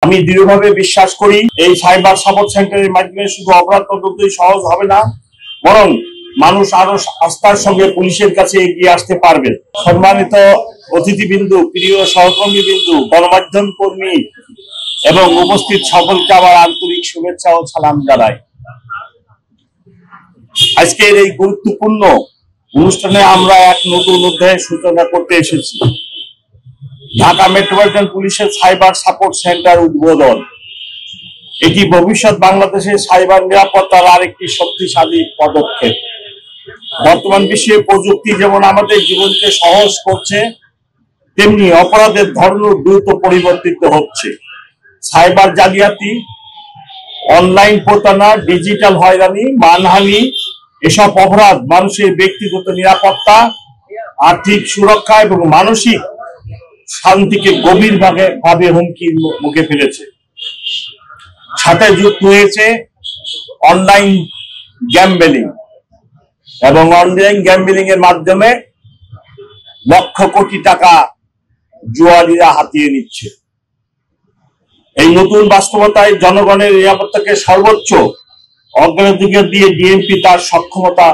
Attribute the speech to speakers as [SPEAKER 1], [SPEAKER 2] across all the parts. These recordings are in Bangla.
[SPEAKER 1] আমি দৃঢ়ভাবে বিশ্বাস করি এই সাইবার সাপোর্ট সেন্টারের মাধ্যমে শুধু অপরাধ তদন্তই সহজ হবে না, বরং মানুষ আরো আস্থার সঙ্গে পুলিশের কাছে এগিয়ে আসতে পারবেন। সম্মানিত অতিথিবৃন্দ, প্রিয় সহকর্মীবৃন্দ, গণমাধ্যম কর্মী এবং উপস্থিত সকলকে আমার আন্তরিক শুভেচ্ছা ও সালাম জানাই। আজকের এই গুরুত্বপূর্ণ অনুষ্ঠানে আমরা এক নতুন অধ্যায়ের সূচনা করতে এসেছি। ঢাকা মেট্রোপলিটন পুলিশের সাইবার সাপোর্ট সেন্টার উদ্বোধন। এটি ভবিষ্যৎ বাংলাদেশের সাইবার নিরাপত্তার আরেকটি শক্তিশালী পদক্ষেপ। বর্তমান বিশ্বে প্রযুক্তি যেমন আমাদের জীবনকে সহজ করছে, তেমনি অপরাধের ধরন দ্রুত পরিবর্তিত হচ্ছে। সাইবার জালিয়াতি, অনলাইন প্রতারণা, ডিজিটাল হয়রানি, মানহানি এসব অপরাধ মানুষের ব্যক্তিগত নিরাপত্তা, আর্থিক সুরক্ষা এবং মানসিক শান্তিকে গভীরভাবে হুমকির মুখে ফেলেছে। সাথে যুক্ত হয়েছে অনলাইন গ্যাম্বলিং এবং অনলাইন গ্যাম্বলিং এর মাধ্যমে লক্ষ কোটি টাকা জুয়ারিরা হাতিয়ে নিচ্ছে। এই নতুন বাস্তবতায় জনগণের নিরাপত্তাকে সর্বোচ্চ অগ্রাধিকার দিয়ে ডিএমপি তার সক্ষমতা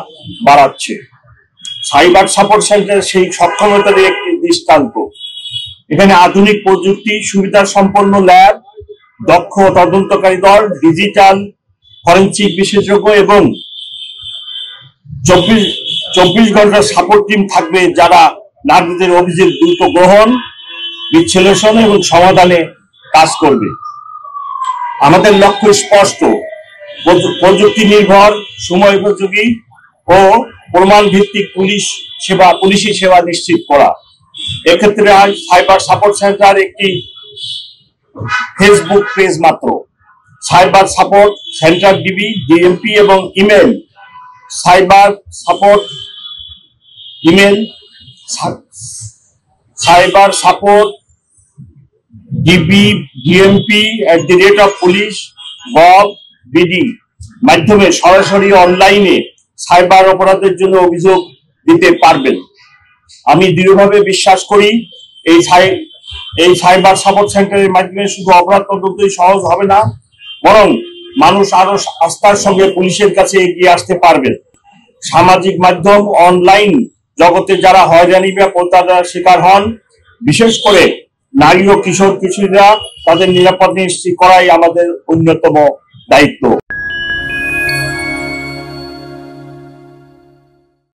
[SPEAKER 1] বাড়াচ্ছে। সাইবার সাপোর্ট সেন্টার সেই সক্ষমতার একটি দৃষ্টান্ত। এখানে আধুনিক প্রযুক্তি, সুবিধা সম্পন্ন ল্যাব, দক্ষ তদন্তকারী দল, ডিজিটাল ফরেনসিক বিশেষজ্ঞ এবং 24 ঘন্টার সাপোর্ট টিম থাকবে, যারা নাগরিকদের অভিযোগ দ্রুত গ্রহণ, বিশ্লেষণ এবং সমাধানে কাজ করবে। আমাদের লক্ষ্য স্পষ্ট: প্রযুক্তি নির্ভর, সময় উপযোগী ও প্রমাণ ভিত্তিক পুলিশি সেবা নিশ্চিত করা। এক্ষেত্রে আজ সাইবার সাপোর্ট সেন্টার একটি ফেসবুক পেজ মাত্র। Cyber support centre DB, DMP এবং email. Cyber support email cyber support DB DMP @police.gov.bd মাধ্যমে সরাসরি অনলাইনে সাইবার অপরাধের জন্য অভিযোগ দিতে পারবেন। আমি দৃঢ়ভাবে বিশ্বাস করি এই সাইবার সাপোর্ট সেন্টারের মাধ্যমে শুধু অপরাধ তদন্তই সহজ হবে না, বরং মানুষ আরো আস্থার সঙ্গে পুলিশের কাছে এগিয়ে আসতে পারবেন। সামাজিক মাধ্যম, অনলাইন জগতে যারা হয়রানি বা প্রতারণার শিকার হন, বিশেষ করে নারী ও কিশোর কিশোরীরা, তাদের নিরাপদ নিশ্চিত করাই আমাদের অন্যতম দায়িত্ব।